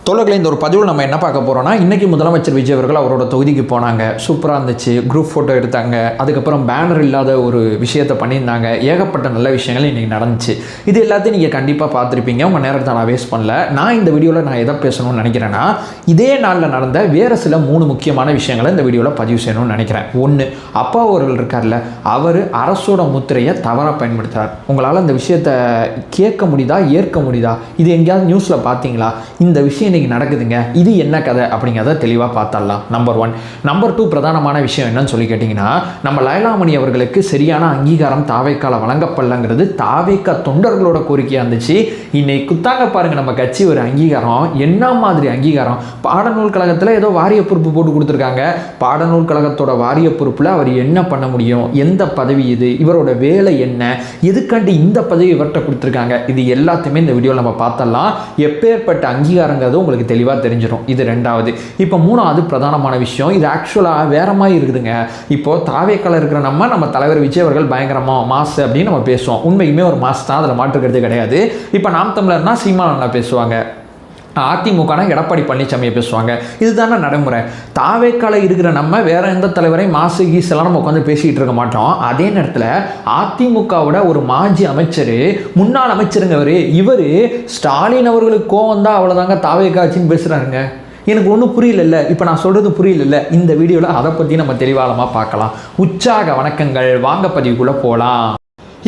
தோழர்களே, இந்த ஒரு பதிவில் நம்ம என்ன பார்க்க போகிறோம்னா, இன்றைக்கி முதலமைச்சர் விஜய் அவர்கள் அவரோட தொகுதிக்கு போனாங்க. சூப்பராக இருந்துச்சு. குரூப் ஃபோட்டோ எடுத்தாங்க. அதுக்கப்புறம் பேனர் இல்லாத ஒரு விஷயத்தை பண்ணியிருந்தாங்க. ஏகப்பட்ட நல்ல விஷயங்கள் இன்றைக்கி நடந்துச்சு. இது எல்லாத்தையும் நீங்கள் கண்டிப்பாக பார்த்துருப்பீங்க. உங்கள் நேரத்தை நான் வேஸ்ட் பண்ணல. நான் இந்த வீடியோவில் நான் எதை பேசணும்னு நினைக்கிறேன்னா, இதே நாளில் நடந்த வேறு சில 3 முக்கியமான விஷயங்களை இந்த வீடியோவில் பதிவு செய்யணும்னு நினைக்கிறேன். ஒன்று, அப்பா அவர்கள் இருக்கார்ல, அவர் அரசோட முத்திரையை தவறாக பயன்படுத்துகிறார். உங்களால் அந்த விஷயத்தை கேட்க முடியுதா, ஏற்க முடியுதா? இது எங்கேயாவது நியூஸில் பார்த்தீங்களா? இந்த விஷயம் இன்றைக்கி நடக்குதுங்க. இது என்ன கதை அப்படிங்கிறத தெளிவாக பார்த்துடலாம். நம்பர் 1. நம்பர் 2, பிரதானமான விஷயம் என்னன்னு சொல்லி கேட்டிங்கன்னா, நம்ம லயலாமணி அவர்களுக்கு சரியான அங்கீகாரம் தாவேக்கால வழங்கப்படலங்கிறது தாவேக்கா தொண்டர்களோட கோரிக்கையாக இருந்துச்சு. இன்னைக்கு குத்தாங்க பாருங்கள் நம்ம கட்சி ஒரு அங்கீகாரம். என்ன மாதிரி அங்கீகாரம்? பாடநூல் கழகத்தில் ஏதோ வாரிய பொறுப்பு போட்டு கொடுத்துருக்காங்க. பாடநூல் கழகத்தோட வாரிய பொறுப்பில் அவர் என்ன பண்ண முடியும்? எந்த பதவி இது? இவரோட வேலை என்ன? எதுக்காண்டி இந்த பதவி இவர்கிட்ட கொடுத்துருக்காங்க? இது எல்லாத்தையுமே இந்த வீடியோவில் நம்ம பார்த்தலாம். எப்பேற்பட்ட அங்கீகாரங்கிறது உங்களுக்கு தெளிவாக தெரிஞ்சிடும். இது 2வது. இப்போ 3வது பிரதானமான விஷயம். இது ஆக்சுவலாக வேற மாதிரி இருக்குதுங்க. இப்போ தாவேக்கால இருக்கிற நம்ம தலைவர் விஜய் அவர்கள் பயங்கரமாக மாசு அப்படின்னு நம்ம பேசுவோம். உண்மைக்குமே ஒரு மாசு தான், அதில் மாற்றுக்கிறது கிடையாது. இப்போ நாம் தமிழர்னா சீமானண்ணா பேசுவாங்க, அதிமுகனா எடப்பாடி பழனிசாமியை பேசுவாங்க. இதுதானே நடைமுறை. தாவேக்கால இருக்கிற நம்ம வேற எந்த தலைவரையும் மாசு கீசெல்லாம் நம்ம உட்காந்து பேசிக்கிட்டு இருக்க மாட்டோம். அதே நேரத்தில் அதிமுகவோட ஒரு மாஜி அமைச்சர், முன்னாள் அமைச்சருங்க இவர் ஸ்டாலின் அவர்களுக்கு கோவம் தான் அவ்வளோதாங்க தாவேக்காச்சின்னு பேசுகிறாருங்க. எனக்கு ஒன்றும் புரியல. இப்போ நான் சொல்கிறது புரியல. இந்த வீடியோவில் அதை பற்றி நம்ம தெளிவாளமாக பார்க்கலாம். உற்சாக வணக்கங்கள். வாங்க பதிவுக்குள்ளே போகலாம்.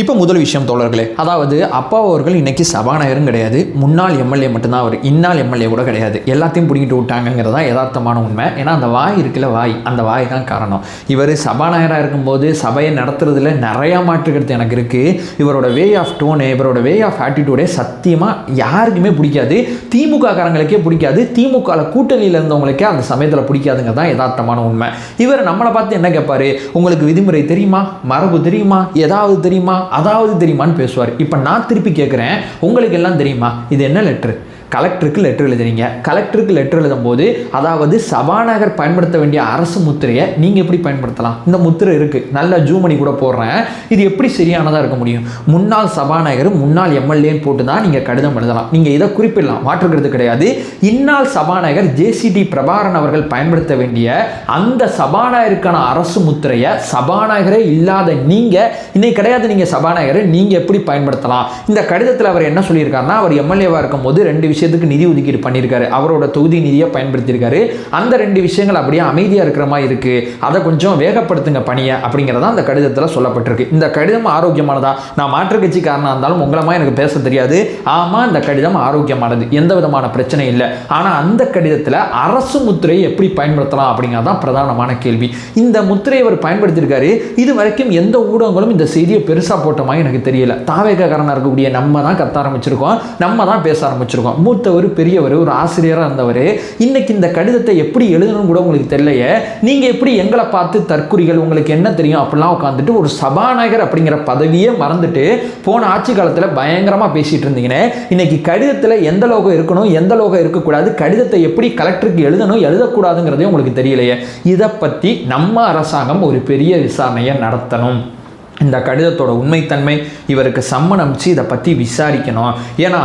இப்போ முதல் விஷயம் தோழர்களே, அதாவது அப்பா அவர்கள் இன்றைக்கி சபாநாயகரும் கிடையாது, முன்னாள் எம்எல்ஏ மட்டும்தான். அவர் இன்னாள் எம்எல்ஏ கூட கிடையாது. எல்லாத்தையும் பிடிக்கிட்டு விட்டாங்கிறது தான் யதார்த்தமான உண்மை. ஏன்னா அந்த வாய் இருக்குல்ல, அந்த வாய் தான் காரணம். இவர் சபாநாயகராக இருக்கும்போது சபையை நடத்துறதுல நிறையா மாற்றுக்கிறது எனக்கு இருக்குது. இவரோட வே ஆஃப் டோனு, இவரோட வே ஆஃப் ஆட்டிடியூடே சத்தியமாக யாருக்குமே பிடிக்காது. திமுக காரங்களுக்கே பிடிக்காது. திமுக கூட்டணியில் இருந்தவங்களுக்கே அந்த சமயத்தில் பிடிக்காதுங்க தான் யதார்த்தமான உண்மை. இவர் நம்மளை பார்த்து என்ன கேட்பார்? உங்களுக்கு விதிமுறை தெரியுமா? மரபு தெரியுமா? ஏதாவது தெரியுமா? அதாவது தெரியுமான்னு பேசுவார். இப்போ நான் திருப்பி கேட்குறேன், உங்களுக்கு எல்லாம் தெரியுமா? இது என்ன லெட்ரு? கலெக்டருக்கு லெட்டர் எழுதுறீங்க. கலெக்டருக்கு லெட்டர் எழுதும் போது, அதாவது சபாநாயகர் பயன்படுத்த வேண்டிய அரசு முத்திரையை நீங்கள் எப்படி பயன்படுத்தலாம்? இந்த முத்திரை இருக்குது, நல்ல ஜூம் பண்ணி கூட போடுறேன். இது எப்படி சரியானதாக இருக்க முடியும்? முன்னாள் சபாநாயகர், முன்னாள் எம்எல்ஏன்னு போட்டு தான் நீங்கள் கடிதம் எழுதலாம். நீங்கள் இதை குறிப்பிடலாம், மாற்றுக்கிறது கிடையாது. இந்நாள் சபாநாயகர் ஜேசிடி பிரபாகரன் அவர்கள் பயன்படுத்த வேண்டிய அந்த சபாநாயகருக்கான அரசு முத்திரையை சபாநாயகரே இல்லாத நீங்கள், இன்னைக்கு கிடையாது நீங்கள் சபாநாயகர், நீங்கள் எப்படி பயன்படுத்தலாம்? இந்த கடிதத்தில் அவர் என்ன சொல்லியிருக்காருன்னா, அவர் எம்எல்ஏவாக இருக்கும் போது 2 விஷயத்துக்கு நிதி ஒதுக்கீடு பண்ணியிருக்காரு. அவரோட தொகுதி நிதியை பயன்படுத்தியிருக்காரு. அந்த 2 விஷயங்கள் அப்படியே அமைதியாக இருக்கிற மாதிரி இருக்கு, அதை கொஞ்சம் வேகப்படுத்துங்க பணியை அப்படிங்கிறதா அந்த கடிதத்தில் சொல்லப்பட்டிருக்கு. இந்த கடிதம் ஆரோக்கியமானதா? நான் மாற்று கட்சிக்காரனாக இருந்தாலும் உங்களமா எனக்கு பேச தெரியாது. ஆமாம், இந்த கடிதம் ஆரோக்கியமானது, எந்த விதமான பிரச்சனை இல்லை. ஆனால் அந்த கடிதத்தில் அரசு முத்திரையை எப்படி பயன்படுத்தலாம் அப்படிங்கிறதான் பிரதானமான கேள்வி. இந்த முத்திரையை அவர் பயன்படுத்தியிருக்காரு. இது வரைக்கும் எந்த ஊடகங்களும் இந்த செய்தியை பெருசாக போட்ட மாதிரி எனக்கு தெரியல. தாவேக்காரனாக இருக்கக்கூடிய நம்ம தான் கத்த ஆரம்பிச்சிருக்கோம், நம்ம தான் பேச ஆரம்பிச்சிருக்கோம். மூத்தவர், பெரியவர், ஒரு ஆசிரியராக இருந்தவர் இன்னைக்கு இந்த கடிதத்தை எப்படி எழுதணும் கூட உங்களுக்கு தெரியலையே. நீங்கள் எப்படி எங்களை பார்த்து தற்குறிகள், உங்களுக்கு என்ன தெரியும் அப்படிலாம் உட்காந்துட்டு ஒரு சபாநாயகர் அப்படிங்கிற பதவியே மறந்துட்டு போன ஆட்சி காலத்தில் பயங்கரமாக பேசிட்டு இருந்தீங்கன்னு, இன்னைக்கு கடிதத்தில் எந்த லோகம் இருக்கணும், எந்த லோகம் இருக்கக்கூடாது, கடிதத்தை எப்படி கலெக்டருக்கு எழுதணும், எழுதக்கூடாதுங்கிறதே உங்களுக்கு தெரியலையே. இதை பற்றி நம்ம அரசாங்கம் ஒரு பெரிய விசாரணையை நடத்தணும். இந்த கடிதத்தோட உண்மைத்தன்மை, இவருக்கு சம்மன் அனுப்பிச்சு இதை பற்றி விசாரிக்கணும். ஏன்னா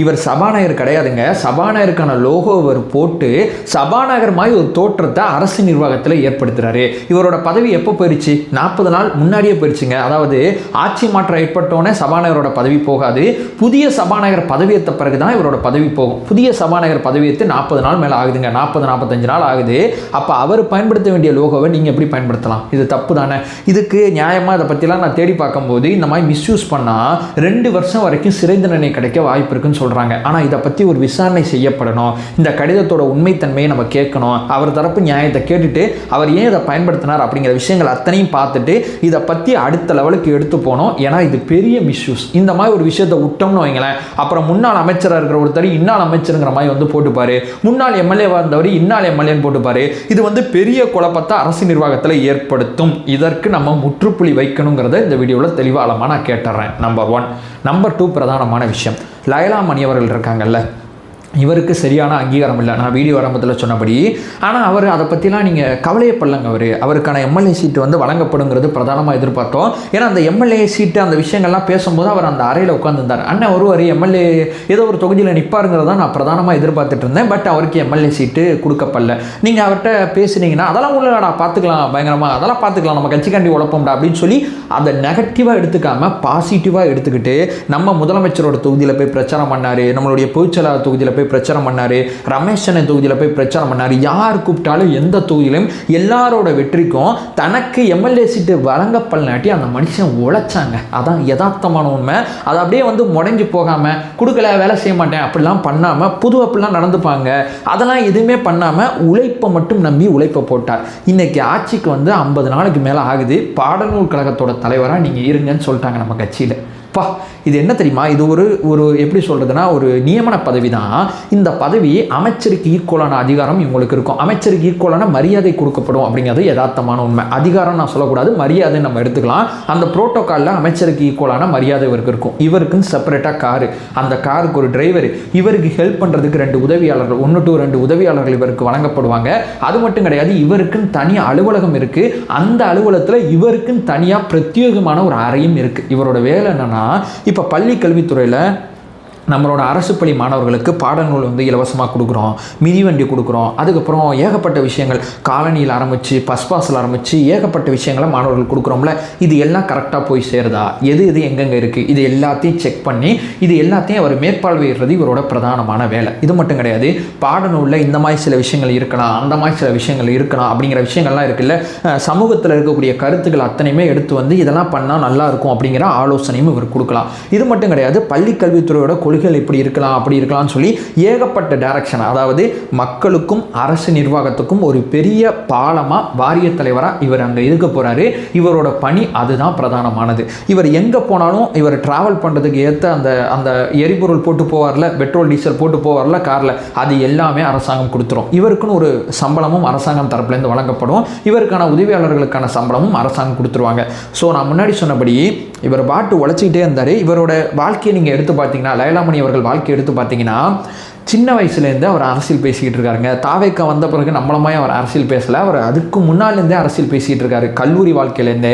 இவர் சபாநாயகர் கிடையாதுங்க. சபாநாயகருக்கான லோகோ இவர் போட்டு சபாநாயகர் மாதிரி ஒரு தோற்றத்தை அரசு நிர்வாகத்தில் ஏற்படுத்துகிறாரு. இவரோட பதவி எப்போ போயிடுச்சு? 40 நாள் முன்னாடியே போயிடுச்சுங்க. அதாவது ஆட்சி மாற்றம் ஏற்பட்டோன்னே சபாநாயகரோட பதவி போகாது. புதிய சபாநாயகர் பதவியேற்ற பிறகு தான் இவரோட பதவி போகும். புதிய சபாநாயகர் பதவியேற்று 40 நாள் மேலே ஆகுதுங்க, 40-45 நாள் ஆகுது. அப்போ அவர் பயன்படுத்த வேண்டிய லோகோவை நீங்கள் எப்படி பயன்படுத்தலாம்? இது தப்பு தானே. இதுக்கு நியாயமாக இதை பற்றிலாம் நான் தேடி பார்க்கும்போது இந்த மாதிரி மிஸ்யூஸ் பண்ணால் 2 வருஷம் வரைக்கும் சிறை தண்டனை கிடைக்க வாய்ப்பு இருக்குன்னு சொல்கிறாங்க. ஆனால் இதை பற்றி ஒரு விசாரணை செய்யப்படணும். இந்த கடிதத்தோட உண்மைத்தன்மையை நம்ம கேட்கணும். அவர் தரப்பு நியாயத்தை கேட்டுட்டு அவர் ஏன் இதை பயன்படுத்தினார் அப்படிங்கிற விஷயங்கள் அத்தனையும் பார்த்துட்டு இதை பற்றி அடுத்த லெவலுக்கு எடுத்து போனோம். ஏன்னா இது பெரிய மிஸ்யூஸ். இந்த மாதிரி ஒரு விஷயத்தை விட்டோம்னு வைங்களேன், அப்புறம் முன்னாள் அமைச்சராக இருக்கிற ஒருத்தர் இன்னாள் அமைச்சருங்கிற மாதிரி போட்டுப்பாரு, முன்னாள் எம்எல்ஏவாக இருந்தவர் இன்னாள் எம்எல்ஏன்னு போட்டுப்பாரு. இது பெரிய குழப்பத்தை அரசு நிர்வாகத்தில் ஏற்படுத்தும். இதற்கு நம்ம முற்றுப்புள்ளி வைக்கணுங்கிறத இந்த வீடியோவில் தெளிவாக நான் கேட்டுறேன். நம்பர் 1. நம்பர் 2, பிரதானமான விஷயம், லயலாமணி அவர்கள் இருக்காங்கல்ல, இவருக்கு சரியான அங்கீகாரம் இல்லை, நான் வீடியோ ஆரம்பத்தில் சொன்னபடி. ஆனால் அவர் அதை பற்றிலாம் நீங்கள் கவலையப்படலங்க. அவருக்கான எம்எல்ஏ சீட்டு வந்து வழங்கப்படுங்கிறது பிரதானமாக எதிர்பார்த்தோம். ஏன்னா அந்த எம்எல்ஏ சீட்டு அந்த விஷயங்கள்லாம் பேசும்போது அவர் அந்த அறையில் உட்காந்துருந்தார். அண்ணன் ஒரு எம்எல்ஏ ஏதோ ஒரு தொகுதியில் நிற்பாருங்கிறத நான் பிரதானமாக எதிர்பார்த்துட்டு இருந்தேன். பட் அவருக்கு எம்எல்ஏ சீட்டு கொடுக்கப்படல. நீங்கள் அவர்கிட்ட பேசுனீங்கன்னா அதெல்லாம் உள்ளடா பார்த்துக்கலாம், பயங்கரமாக அதெல்லாம் பார்த்துக்கலாம், நம்ம கட்சிக்காண்டி உழப்போம்டா அப்படின்னு சொல்லி அதை நெகட்டிவாக எடுத்துக்காமல் பாசிட்டிவாக எடுத்துக்கிட்டு நம்ம முதலமைச்சரோட தொகுதியில் போய் பிரச்சாரம் பண்ணார், நம்மளுடைய பொதுச்செயலாளர் தொகுதியில் போய் பிரச்சாரம் பண்ணாரு, ரமேஷ் சென்னை தொகுதியில் போய் பிரச்சாரம் பண்ணாரு. யார் கூப்பிட்டாலும் எந்த தொகுதியிலும் எல்லாரோட வெற்றிக்கும் தனக்கு எம்எல்ஏ சீட்டு வழங்கப்படலாட்டி அந்த மனுஷன் உழைச்சாங்க. அதான் யதார்த்தமான உண்மை. அதை அப்படியே வந்து முடங்கி போகாம கொடுக்கல வேலை செய்ய மாட்டேன் அப்படிலாம் பண்ணாம புது அப்படிலாம் நடந்துப்பாங்க. அதெல்லாம் எதுவுமே பண்ணாம உழைப்பை மட்டும் நம்பி உழைப்பை போட்டார். இன்னைக்கு ஆட்சிக்கு வந்து 50 நாளுக்கு மேலே ஆகுது. பாடநூல் கழகத்தோட தலைவராக நீங்க இருங்கன்னு சொல்லிட்டாங்க நம்ம கட்சியில். இது என்ன தெரியுமா? இது ஒரு எப்படி சொல்றதுன்னா ஒரு நியமன பதவி தான். இந்த பதவி அமைச்சருக்கு ஈக்குவலான அதிகாரம் இவங்களுக்கு இருக்கும். அமைச்சருக்கு ஈக்குவலான மரியாதை கொடுக்கப்படும் அப்படிங்கிறது யதார்த்தமான உண்மை. அதிகாரம் நான் சொல்லக்கூடாது, மரியாதை நம்ம எடுத்துக்கலாம். அந்த புரோட்டோகாலில் அமைச்சருக்கு ஈக்குவலான மரியாதை இவருக்கு இருக்கும். இவருக்குன்னு செப்பரேட்டாக காரு, அந்த காருக்கு ஒரு டிரைவர், இவருக்கு ஹெல்ப் பண்ணுறதுக்கு 2 உதவியாளர்கள், 1 to 2 உதவியாளர்கள் இவருக்கு வழங்கப்படுவாங்க. அது மட்டும் கிடையாது, இவருக்குன்னு தனி அலுவலகம் இருக்கு. அந்த அலுவலகத்தில் இவருக்குன்னு தனியாக பிரத்யேகமான ஒரு அறையும் இருக்கு. இவரோட வேலை என்னன்னா, இப்போ பள்ளி கல்வித்துறையில் நம்மளோட அரசு பள்ளி மாணவர்களுக்கு பாடநூல் வந்து இலவசமாக கொடுக்குறோம், மிதிவண்டி கொடுக்குறோம். அதுக்கப்புறம் ஏகப்பட்ட விஷயங்கள் காலனியில் ஆரம்பித்து பஸ்பாஸில் ஆரம்பித்து ஏகப்பட்ட விஷயங்களை மாணவர்கள் கொடுக்குறோம்ல. இது எல்லாம் கரெக்டாக போய் சேருதா, எது எங்கெங்கே இருக்குது, இது எல்லாத்தையும் செக் பண்ணி இது எல்லாத்தையும் அவர் மேற்பார்வையிடுறது இவரோட பிரதானமான வேலை. இது மட்டும் கிடையாது, பாடநூலில் இந்த மாதிரி சில விஷயங்கள் இருக்கலாம், அந்த மாதிரி சில விஷயங்கள் இருக்கலாம் அப்படிங்கிற விஷயங்கள்லாம் இருக்குல்ல, சமூகத்தில் இருக்கக்கூடிய கருத்துக்கள் அத்தனையுமே எடுத்து வந்து இதெல்லாம் பண்ணால் நல்லா இருக்கும் அப்படிங்கிற ஆலோசனையும் இவர் கொடுக்கலாம். இது மட்டும் கிடையாது, பள்ளி கல்வித்துறையோட இப்படி இருக்கலாம் அப்படி இருக்கலாம்னு சொல்லி ஏகப்பட்ட டைரக்ஷன், அதாவது மக்களுக்கும் அரசு நிர்வாகத்துக்கும் ஒரு பெரிய பாலமா வாரிய தலைவரா இவர் அங்க இருக்க போறாரு. இவரோட பணி அதுதான் பிரதானமானது. இவர் எங்க போனாலும் இவர் டிராவல் பண்றதுக்கு ஏற்ற அந்த எரிபொருள் போட்டு போவார்ல, பெட்ரோல் டீசல் போட்டு போவார்ல கார்ல, அது எல்லாமே அரசாங்கம் கொடுத்துரும். இவருக்குன்னு ஒரு சம்பளமும் அரசாங்கம் தரப்புலேருந்து வழங்கப்படும். இவருக்கான உதவியாளர்களுக்கான சம்பளமும் அரசாங்கம் கொடுத்துருவாங்க. ஸோ நான் முன்னாடி சொன்னபடி இவர் பாட்டு உழைச்சிக்கிட்டே இருந்தார். இவரோட வாழ்க்கையை நீங்கள் எடுத்து பார்த்தீங்கன்னா, லயலாமணி அவர்கள் வாழ்க்கை எடுத்து பார்த்தீங்கன்னா, சின்ன வயசுலேருந்து அவர் அரசியல் பேசிக்கிட்டு இருக்காருங்க. தாவேக்கா வந்த பிறகு நம்மளமாய் அவர் அரசியல் பேசலை, அவர் அதுக்கு முன்னாலேருந்தே அரசியல் பேசிக்கிட்டு இருக்காரு. கல்லூரி வாழ்க்கையிலேருந்தே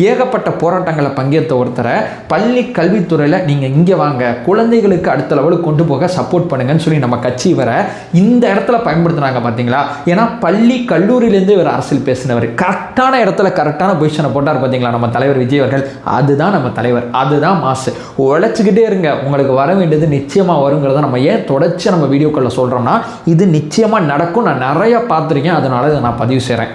ஏகப்பட்ட போராட்டங்களை பங்கேற்ற ஒருத்தரை பள்ளி கல்வித்துறையில் நீங்கள் இங்கே வாங்க, குழந்தைகளுக்கு அடுத்த லெவலுக்கு கொண்டு போக சப்போர்ட் பண்ணுங்கன்னு சொல்லி நம்ம கட்சி வர இந்த இடத்துல பயன்படுத்துனாங்க பார்த்தீங்களா? ஏன்னா பள்ளி கல்லூரியிலேருந்து இவர் அரசியல் பேசினவர், கரெக்டான இடத்துல கரெக்டான பொசிஷனை போட்டார் பார்த்தீங்களா நம்ம தலைவர் விஜய் அவர்கள். அதுதான் நம்ம தலைவர், அதுதான் மாசு. உழைச்சிக்கிட்டே இருங்க, உங்களுக்கு வர வேண்டியது நிச்சயமாக வருங்கிறத நம்ம ஏன் தொடர்ச்சி நம்ம வீடியோக்களில் சொல்கிறோம்னா, இது நிச்சயமாக நடக்கும். நான் நிறைய பார்த்துருக்கேன், அதனால இதை நான் பதிவு செய்கிறேன்.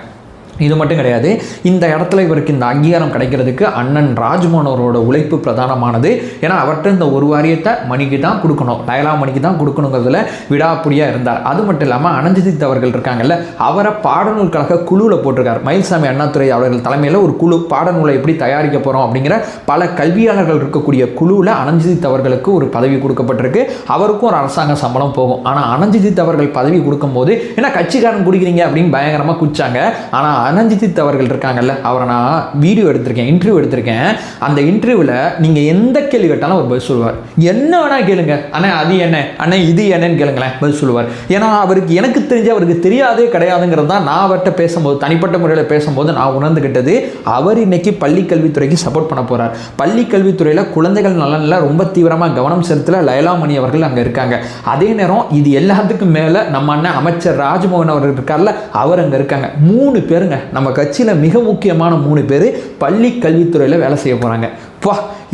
இது மட்டும் கிடையாது, இந்த இடத்துல இவருக்கு இந்த அங்கீகாரம் கிடைக்கிறதுக்கு அண்ணன் ராஜ்மோகன் அவரோட உழைப்பு பிரதானமானது. ஏன்னா அவர்கிட்ட இந்த ஒரு வாரியத்தை மணிக்கு தான் கொடுக்கணும், லயலாமணிக்கு தான் கொடுக்கணுங்கிறதுல விடாப்பிடியாக இருந்தார். அது மட்டும் இல்லாமல் அனஞ்சித் அவர்கள் இருக்காங்கல்ல, அவரை பாடநூல் கழக குழுவில் போட்டிருக்கார். மயில்சாமி அண்ணாதுரை அவர்கள் தலைமையில் ஒரு குழு, பாடநூலை எப்படி தயாரிக்க போகிறோம் அப்படிங்கிற பல கல்வியாளர்கள் இருக்கக்கூடிய குழுவில் அனஞ்சித் அவர்களுக்கு ஒரு பதவி கொடுக்கப்பட்டிருக்கு. அவருக்கும் ஒரு அரசாங்க சம்பளம் போகும். ஆனால் அனஞ்சித் அவர்கள் பதவி கொடுக்கும்போது என்ன கட்சிக்காரன் குடிக்கிறீங்க அப்படின்னு பயங்கரமாக குடிச்சாங்க. ஆனால் அனஞ்சித் அவர்கள் இருக்காங்கல்ல, அவரை நான் வீடியோ எடுத்திருக்கேன், இன்டர்வியூ எடுத்திருக்கேன். அந்த இன்டர்வியூவில் நீங்கள் எந்த கேள்வி கேட்டாலும் அவர் பதில் சொல்லுவார். என்ன வேணா கேளுங்க, அண்ணா அது என்ன, அண்ணா இது என்னன்னு கேளுங்களேன், பதில் சொல்லுவார். ஏன்னா அவருக்கு எனக்கு தெரிஞ்ச அவருக்கு தெரியாதே கிடையாதுங்கிறது தான் நான் அவர்கிட்ட பேசும்போது, தனிப்பட்ட முறையில் பேசும்போது நான் உணர்ந்துகிட்டது. அவர் இன்னைக்கு பள்ளி கல்வித்துறைக்கு சப்போர்ட் பண்ண போறார். பள்ளி கல்வித்துறையில் குழந்தைகள் நலனில் ரொம்ப தீவிரமாக கவனம் செலுத்தல லயலாமணி அவர்கள் அங்கே இருக்காங்க. அதே நேரம் இது எல்லாத்துக்கும் மேலே நம்ம அண்ணன் அமைச்சர் ராஜ்மோகன் அவர்கள் இருக்கார்ல, அவர் அங்கே இருக்காங்க. 3 பேருங்க நம்ம கட்சியில் மிக முக்கியமான 3 பேர் பள்ளி கல்வித்துறையில் வேலை செய்ய போகிறாங்க.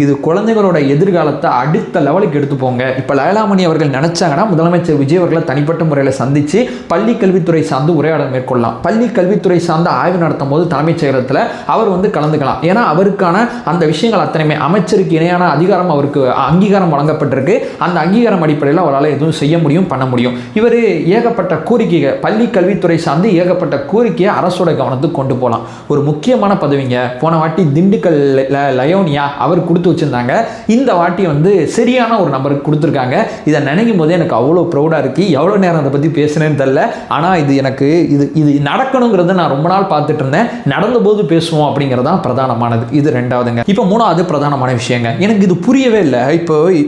இது குழந்தைகளோட எதிர்காலத்தை அடுத்த லெவலுக்கு எடுத்து போங்க. இப்போ லயலாமணி அவர்கள் நினைச்சாங்கன்னா முதலமைச்சர் விஜய் அவர்களை தனிப்பட்ட முறையில் சந்தித்து பள்ளி கல்வித்துறை சார்ந்து உரையாடல் மேற்கொள்ளலாம். பள்ளி கல்வித்துறை சார்ந்த ஆய்வு நடத்தும் போது தலைமைச் செயலகத்தில் அவர் வந்து கலந்துக்கலாம். ஏன்னா அவருக்கான அந்த விஷயங்கள் அத்தனையுமே அமைச்சருக்கு இணையான அதிகாரம், அவருக்கு அங்கீகாரம் வழங்கப்பட்டிருக்கு. அந்த அங்கீகாரம் அடிப்படையில் அவரால் எதுவும் செய்ய முடியும், பண்ண முடியும். இவர் ஏகப்பட்ட கோரிக்கைகள், பள்ளி கல்வித்துறை சார்ந்து ஏகப்பட்ட கோரிக்கையை அரசோட கவனத்துக்கு கொண்டு போகலாம். ஒரு முக்கியமான பதவிங்க. போன வாட்டி திண்டுக்கல் லயோனியா அவர் கொடுத்து வச்சிருந்தாங்க. இந்த வாட்டி வந்து சரியான ஒரு நபருக்கு கொடுத்துருக்காங்க. இதை நினைக்கும் போதே எனக்கு அவ்வளோ ப்ரௌடாக இருக்கு. எவ்வளோ நேரம் அதை பற்றி பேசுனேன்னு தெரியல. ஆனால் இது எனக்கு இது நடக்கணுங்கிறத நான் ரொம்ப நாள் பார்த்துட்டு இருந்தேன். நடந்த போது பேசுவோம் அப்படிங்கிறதான் பிரதானமானது. இது 2வதுங்க. இப்போ 3வது பிரதானமான விஷயங்க, எனக்கு இது புரியவே இல்லை.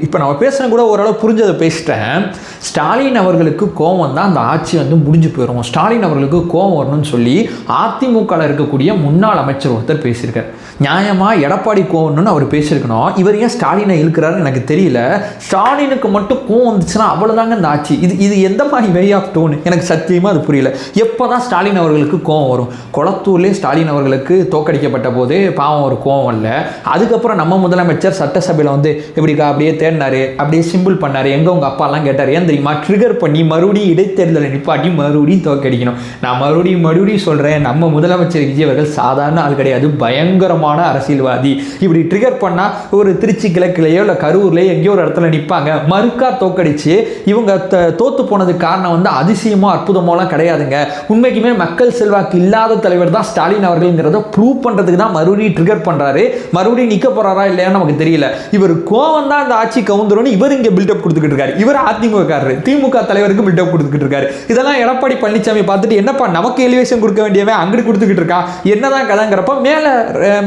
இப்போ நம்ம பேசுன கூட ஓரளவு புரிஞ்சதை பேசிட்டேன். ஸ்டாலின் அவர்களுக்கு கோவம் வந்தால் அந்த ஆட்சி வந்து முடிஞ்சு போயிடும், ஸ்டாலின் அவர்களுக்கு கோவம் வரணும்னு சொல்லி அதிமுகவில் இருக்கக்கூடிய முன்னாள் அமைச்சர் ஒருத்தர் பேசியிருக்கார். நியாயமாக எடப்பாடி கோவம்னு அவர் பேசியிருக்கணும். இவர் ஏன் ஸ்டாலினை இழுக்கிறாருன்னு எனக்கு தெரியல. ஸ்டாலினுக்கு மட்டும் கோவம் வந்துச்சுன்னா அவ்வளோதாங்க இந்த ஆட்சி. இது எந்த மாதிரி வே ஆஃப் டோன் எனக்கு சத்தியமாக அது புரியல. எப்போ தான் ஸ்டாலின் அவர்களுக்கு கோவம் வரும்? கொளத்தூர்லேயே ஸ்டாலின் அவர்களுக்கு தோக்கடிக்கப்பட்ட போது பாவம் ஒரு கோவம் இல்லை. அதுக்கப்புறம் நம்ம முதலமைச்சர் சட்டசபையில் வந்து எப்படிக்கா அப்படியே தேடினாரு, அப்படியே சிம்பிள் பண்ணார். எங்கே உங்கள் அப்பாலாம் கேட்டார். ஏன் தெரியுமா? ட்ரிகர் பண்ணி மறுபடியும் இடைத்தேர்தலை நிப்பாட்டி மறுபடியும் தோக்கடிக்கணும். நான் மறுபடியும் சொல்கிறேன், நம்ம முதலமைச்சர் விஜய் அவர்கள் சாதாரண ஆள் கிடையாது, பயங்கரமான அரசியல்வாதி. இப்படி ட்ரிகர் பண்ணால் ஒரு திருச்சி கிழக்கிலேயோ இல்லை கரூர்லேயோ எங்கேயோ ஒரு இடத்துல நிற்பாங்க. மறுக்கா தோக்கடிச்சு இவங்க தோத்து போனதுக்கு காரணம் வந்து அதிசயமோ அற்புதமோலாம் கிடையாதுங்க. உண்மைக்குமே மக்கள் செல்வாக்கு இல்லாத தலைவர் தான் ஸ்டாலின் அவர்கள்ங்கிறத ப்ரூவ் பண்ணுறதுக்கு தான் மறுபடியும் ட்ரிகர் பண்ணுறாரு. மறுபடியும் நிற்க போகிறாரா இல்லையா நமக்கு தெரியல. இவர் கோவம் தான் இந்த ஆட்சி கவுந்துருன்னு இவர் இங்கே பில்டப் கொடுத்துக்கிட்டு இருக்காரு. இவர் அதிமுகக்காரரு, திமுக தலைவருக்கு பில்டப் கொடுத்துக்கிட்டு இருக்காரு. இதெல்லாம் எடப்பாடி பழனிசாமி பார்த்துட்டு என்னப்பா நமக்கு எலிவேஷன் கொடுக்க வேண்டியவன் அங்கிட்டு கொடுத்துக்கிட்டு இருக்கான், என்னதான் கதைங்கிறப்ப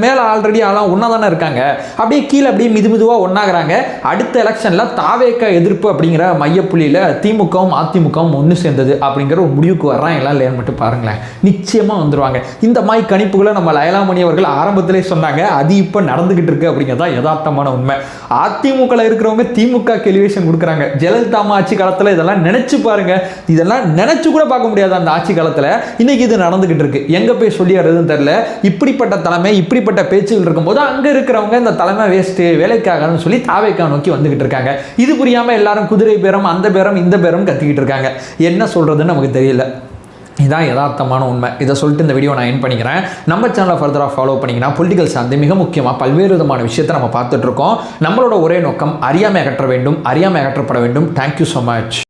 மேலே ஆல்ரெடி ஆளாம் ஒன்றா தானே இருக்காங்க. அப்படியே கீழே அப்படியே மெதுவாக ஒன்றாகிறாங்க. அடுத்த எலெக்ஷனில் தாவேக எதிர்ப்பு அப்படிங்கிற மையப்புள்ளியில் திமுகவும் அதிமுகவும் ஒன்று சேர்ந்தது அப்படிங்கிற ஒரு முடிவுக்கு வர்றான். எல்லாம் இல்லைன்னு மட்டும் பாருங்களேன், நிச்சயமாக வந்துடுவாங்க. இந்த மாதிரி கணிப்புகளை நம்ம லயலாமணி அவர்கள் ஆரம்பத்திலே சொன்னாங்க. அது இப்போ நடந்துகிட்டு இருக்கு அப்படிங்கிறதா யதார்த்தமான உண்மை. அதிமுகவில் இருக்கிறவங்க திமுக எலிவேஷன் கொடுக்குறாங்க. ஜெயலலிதா ஆட்சி காலத்தில் இதெல்லாம் நினைச்சு பாருங்க, இதெல்லாம் நினைச்சு கூட பார்க்க முடியாது அந்த ஆட்சி காலத்தில். இன்னைக்கு இது நடந்துகிட்டு இருக்கு. எங்க போய் சொல்லி வர்றதுன்னு தெரியல. இப்படிப்பட்ட தலைமை, இப்படிப்பட்ட பேச்சுகள் இருக்கும்போது அங்க இருக்கிறவங்க இந்த தலைமை வேஸ்ட், வேலைக்காகன்னு சொல்லி தாவேக்கா நோக்கி வந்துகிட்டு இருக்காங்க. இது புரியாம எல்லாரும் குதிரை பேரம், அந்த பேரம், இந்த பேரம் கத்திக்கிட்டு இருக்காங்க. என்ன சொல்றதுன்னு நமக்கு தெரியல. இதான் யதார்த்தமான உண்மை. இதை சொல்லிட்டு இந்த வீடியோ நான் என் பண்ணிக்கிறேன். நம்ம சேனலை ஃபர்தராக ஃபாலோ பண்ணிங்கன்னா பொலிட்டிக்கல் சார்ந்து மிக முக்கியமாக பல்வேறு விதமான விஷயத்தை நம்ம பார்த்துட்டு இருக்கோம். நம்மளோட ஒரே நோக்கம் அறியாமை அகற்ற வேண்டும், அறியாமை அகற்றப்பட வேண்டும். Thank you so much.